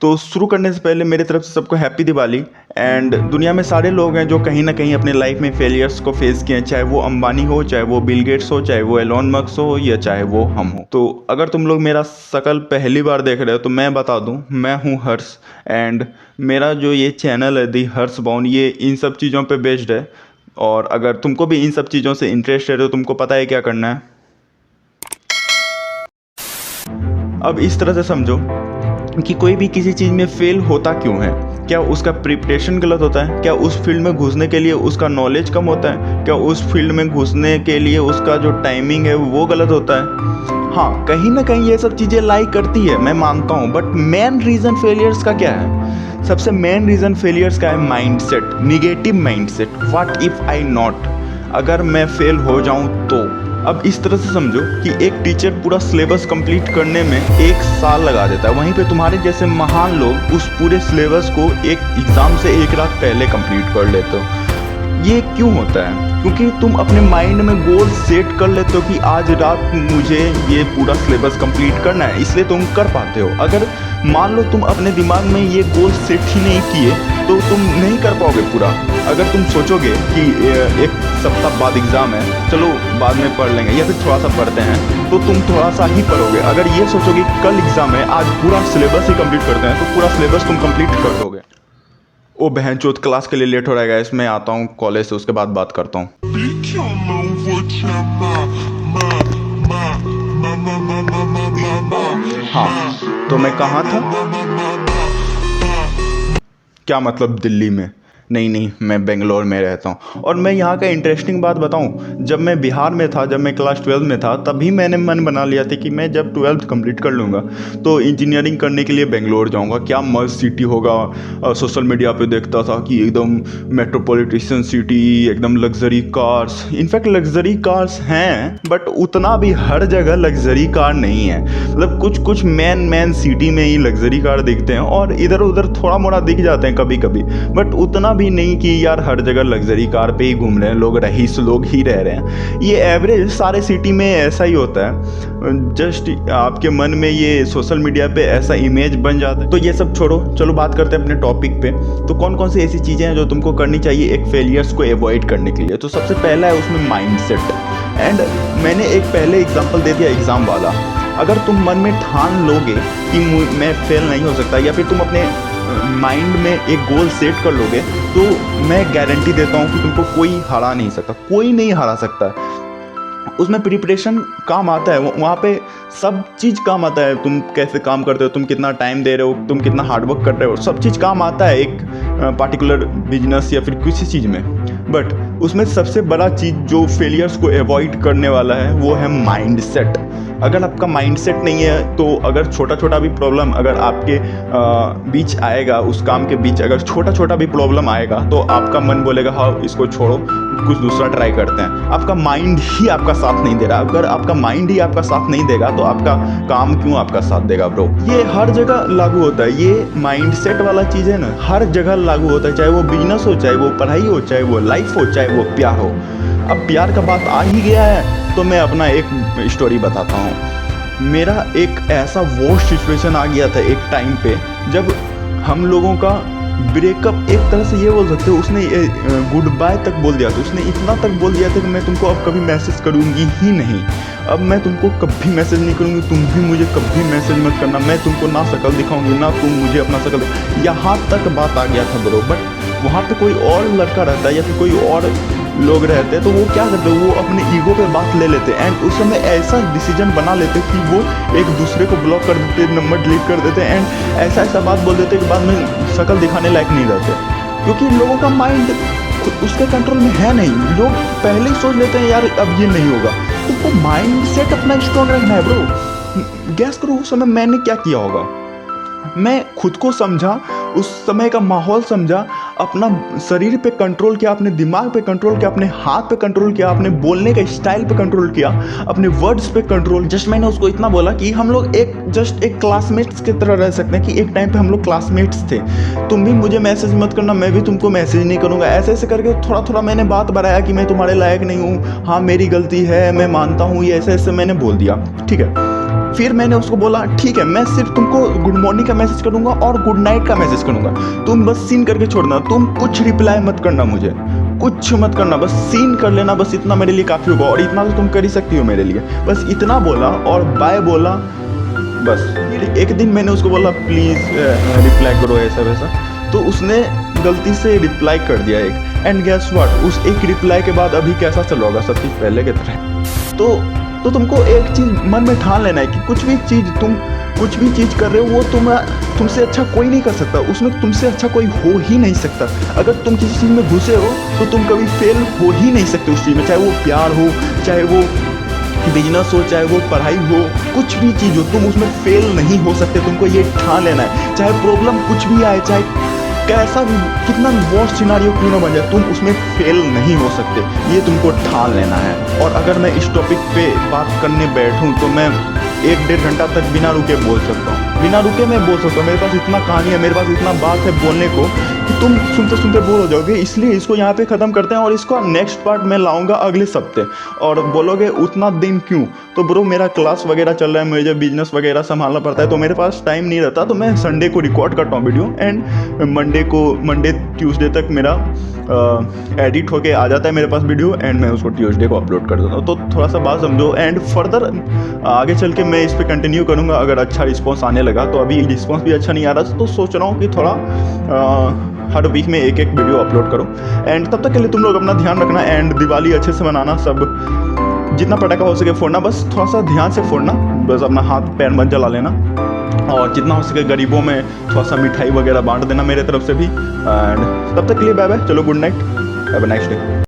तो शुरू करने से पहले मेरी तरफ से सबको हैप्पी दिवाली। एंड दुनिया में सारे लोग हैं जो कहीं ना कहीं अपने लाइफ में फेलियर्स को फेस किए हैं, चाहे वो अंबानी हो, चाहे वो बिल गेट्स हो, चाहे वो एलोन मस्क हो, या चाहे वो हम हो। तो अगर तुम लोग मेरा शकल पहली बार देख रहे हो तो मैं बता दूं, मैं हूं हर्ष। एंड मेरा जो ये चैनल है दी हर्ष बाउंड, ये इन सब चीज़ों पे बेस्ड है। और अगर तुमको भी इन सब चीज़ों से इंटरेस्ट है तो तुमको पता है क्या करना है। अब इस तरह से समझो कि कोई भी किसी चीज़ में फेल होता क्यों है। क्या उसका प्रिपरेशन गलत होता है? क्या उस फील्ड में घुसने के लिए उसका नॉलेज कम होता है? क्या उस फील्ड में घुसने के लिए उसका जो टाइमिंग है वो गलत होता है? हाँ, कहीं ना कहीं ये सब चीज़ें लाई करती है, मैं मानता हूँ। बट मेन रीज़न फेलियर्स का क्या है? सबसे मेन रीज़न फेलियर्स का है mindset, negative mindset. What if I not, अगर मैं फेल हो जाऊँ तो। अब इस तरह से समझो कि एक टीचर पूरा सिलेबस कंप्लीट करने में 1 साल लगा देता है, वहीं पे तुम्हारे जैसे महान लोग उस पूरे सिलेबस को एक एग्ज़ाम से 1 रात पहले कंप्लीट कर लेते हो। ये क्यों होता है? क्योंकि तुम अपने माइंड में गोल सेट कर लेते हो कि आज रात मुझे ये पूरा सिलेबस कंप्लीट करना है, इसलिए तुम कर पाते हो। अगर मान लो तुम अपने दिमाग में ये गोल सेट ही नहीं किए तो तुम नहीं कर पाओगे पूरा। अगर तुम सोचोगे कि 1 सप्ताह बाद एग्ज़ाम है, चलो बाद में पढ़ लेंगे या फिर थोड़ा सा पढ़ते हैं, तो तुम थोड़ा सा ही पढ़ोगे। अगर ये सोचोगे कल एग्ज़ाम है, आज पूरा सिलेबस ही कंप्लीट करते हैं, तो पूरा सिलेबस तुम कंप्लीट कर दोगे। ओ बहन चोत, क्लास के लिए लेट हो रहा है गाइस, मैं आता हूँ कॉलेज से, उसके बाद बात करता हूँ। हाँ, तो मैं कहाँ था? क्या मतलब दिल्ली में? नहीं, मैं बेंगलोर में रहता हूँ। और मैं यहाँ का इंटरेस्टिंग बात बताऊँ, जब मैं बिहार में था, जब मैं क्लास 12 में था, तभी मैंने मन बना लिया था कि मैं जब 12th कंप्लीट कर लूँगा तो इंजीनियरिंग करने के लिए बेंगलोर जाऊँगा। क्या मस्त सिटी होगा। सोशल मीडिया पे देखता था कि एकदम मेट्रोपॉलिटन सिटी, एकदम luxury cars. In fact luxury cars हैं, बट उतना भी हर जगह लग्जरी कार नहीं है। मतलब कुछ मेन सिटी में ही लग्जरी कार दिखते हैं और इधर उधर थोड़ा मोड़ा दिख जाते हैं कभी कभी, बट उतना भी नहीं कि यार हर जगह लग्जरी कार पे ही घूम रहे हैं लोग, रईस लोग ही रह रहे हैं। ये एवरेज सारे सिटी में ऐसा ही होता है। जस्ट आपके मन में ये सोशल मीडिया पे ऐसा इमेज बन जाता है। तो ये सब छोड़ो, चलो बात करते हैं अपने टॉपिक पे। तो कौन कौन सी ऐसी चीज़ें हैं जो तुमको करनी चाहिए एक फेलियर्स को एवॉइड करने के लिए? तो सबसे पहला है उसमें माइंडसेट। एंड मैंने एक पहले एग्जाम्पल दे दिया एग्ज़ाम वाला। अगर तुम मन में ठान लोगे कि मैं फेल नहीं हो सकता, या फिर तुम अपने माइंड में एक गोल सेट कर लोगे, तो मैं गारंटी देता हूँ कि तुमको कोई हरा नहीं सकता, कोई नहीं हरा सकता। उसमें प्रिपरेशन काम आता है, वहाँ पे सब चीज़ काम आता है। तुम कैसे काम करते हो, तुम कितना टाइम दे रहे हो, तुम कितना हार्डवर्क कर रहे हो, सब चीज़ काम आता है एक पार्टिकुलर बिजनेस या फिर किसी चीज़ में। बट उसमें सबसे बड़ा चीज़ जो फेलियर्स को एवॉइड करने वाला है वो है माइंडसेट। अगर आपका माइंडसेट नहीं है तो अगर छोटा छोटा भी प्रॉब्लम अगर आपके बीच आएगा, उस काम के बीच अगर छोटा छोटा भी प्रॉब्लम आएगा, तो आपका मन बोलेगा हाँ इसको छोड़ो, कुछ दूसरा ट्राई करते हैं। आपका माइंड ही आपका साथ नहीं दे रहा। अगर आपका माइंड ही आपका साथ नहीं देगा तो आपका काम क्यों आपका साथ देगा ब्रो? ये हर जगह लागू होता है। ये माइंडसेट वाला चीज़ है ना, हर जगह लागू होता है, चाहे वो बिजनेस हो, चाहे वो पढ़ाई हो, चाहे वो लाइफ हो, चाहे वो प्यार हो। अब प्यार का बात आ ही गया है तो मैं अपना एक स्टोरी बताता हूँ। मेरा एक ऐसा वर्स्ट सिचुएशन आ गया था एक टाइम पे, जब हम लोगों का ब्रेकअप, एक तरह से ये बोल सकते हो, उसने गुड बाय तक बोल दिया था। उसने इतना तक बोल दिया था कि मैं तुमको अब कभी मैसेज करूँगी ही नहीं, अब मैं तुमको कभी मैसेज नहीं करूँगी, तुम भी मुझे कभी मैसेज मत करना, मैं तुमको ना शक्ल दिखाऊंगी ना तुम मुझे अपना शक्ल। यहाँ तक बात आ गया था ब्रो। बट वहाँ पे कोई और लड़का रहता है या फिर कोई और लोग रहते हैं तो वो क्या करते हैं, वो अपने ईगो पे बात ले लेते हैं। एंड उस समय ऐसा डिसीजन बना लेते कि वो एक दूसरे को ब्लॉक कर देते, नंबर डिलीट कर देते, एंड ऐसा बात बोल देते कि बाद में शक्ल दिखाने लायक नहीं रहते, क्योंकि लोगों का माइंड उसके कंट्रोल में है नहीं। लोग पहले ही सोच लेते हैं यार अब ये नहीं होगा। तो वो माइंड सेट अपना स्ट्रॉन्ग रखना है ब्रो। गैस करो उस समय मैंने क्या किया होगा। मैं खुद को समझा, उस समय का माहौल समझा, अपना शरीर पे कंट्रोल किया, अपने दिमाग पे कंट्रोल किया, अपने हाथ पे कंट्रोल किया, अपने बोलने के स्टाइल पे कंट्रोल किया, अपने वर्ड्स पे कंट्रोल। जस्ट मैंने उसको इतना बोला कि हम लोग एक क्लासमेट्स की तरह रह सकते हैं, कि एक टाइम पे हम लोग क्लासमेट्स थे, तुम भी मुझे मैसेज मत करना, मैं भी तुमको मैसेज नहीं करूँगा। ऐसे करके थोड़ा थोड़ा मैंने बात बढ़ाया कि मैं तुम्हारे लायक नहीं हूँ, हाँ मेरी गलती है, मैं मानता हूँ, ये ऐसे मैंने बोल दिया। ठीक है, फिर मैंने उसको बोला ठीक है, मैं सिर्फ तुमको गुड मॉर्निंग का मैसेज करूँगा और गुड नाइट का मैसेज करूँगा, तुम बस सीन करके छोड़ना, तुम कुछ रिप्लाई मत करना, मुझे कुछ मत करना, बस सीन कर लेना, बस इतना मेरे लिए काफ़ी होगा और इतना तो तुम कर ही सकती हो मेरे लिए। बस इतना बोला और बाय बोला बस। फिर एक दिन मैंने उसको बोला प्लीज़ रिप्लाई करो ऐसा वैसा, तो उसने गलती से रिप्लाई कर दिया एक। एंड गेस व्हाट, उस एक रिप्लाई के बाद अभी कैसा चल रहा होगा सब चीज़ पहले की तरह। तो तुमको एक चीज़ मन में ठान लेना है कि कुछ भी चीज़ कर रहे हो वो तुमसे अच्छा कोई नहीं कर सकता, उसमें तुमसे अच्छा कोई हो ही नहीं सकता। अगर तुम किसी चीज़ में घुसे हो तो तुम कभी फेल हो ही नहीं सकते उस चीज़ में, चाहे वो प्यार हो, चाहे वो बिजनेस हो, चाहे वो पढ़ाई हो, कुछ भी चीज़ हो, तुम उसमें फेल नहीं हो सकते। तुमको ये ठान लेना है, चाहे प्रॉब्लम कुछ भी आए, चाहे कैसा भी कितना वर्स्ट सिनारियो क्यों ना बन जाए, तुम उसमें फेल नहीं हो सकते, ये तुमको ठान लेना है। और अगर मैं इस टॉपिक पे बात करने बैठूं तो मैं 1-1.5 घंटा तक बिना रुके बोल सकता हूँ, बिना रुके मैं बोल सकता हूँ। मेरे पास इतना कहानी है, मेरे पास इतना बात है बोलने को कि तुम सुनते सुनते बोर हो जाओगे। इसलिए इसको यहाँ पे ख़त्म करते हैं और इसका नेक्स्ट पार्ट मैं लाऊंगा अगले सप्ते। और बोलोगे उतना दिन क्यों, तो ब्रो मेरा क्लास वगैरह चल रहा है, मुझे बिजनेस वगैरह संभालना पड़ता है, तो मेरे पास टाइम नहीं रहता। तो मैं संडे को रिकॉर्ड करता हूँ वीडियो एंड मंडे ट्यूसडे तक मेरा एडिट होके आ जाता है मेरे पास वीडियो एंड मैं उसको ट्यूसडे को अपलोड कर देता हूँ। तो थोड़ा सा बात समझो एंड फर्दर आगे चल के मैं इस पर कंटिन्यू करूँगा अगर अच्छा रिस्पॉन्स आने लगा। तो अभी रिस्पॉन्स भी अच्छा नहीं आ रहा, तो सोच रहा हूँ कि थोड़ा हर वीक में एक वीडियो अपलोड करो। एंड तब तक के लिए तुम लोग अपना ध्यान रखना एंड दिवाली अच्छे से मनाना, सब जितना पटाखा हो सके फोड़ना, बस थोड़ा सा ध्यान से फोड़ना, बस अपना हाथ पैर मत जला लेना और जितना हो सके गरीबों में थोड़ा सा मिठाई वगैरह बांट देना मेरे तरफ से भी। एंड तब तक के लिए बाय बाय, चलो good night, have a nice day.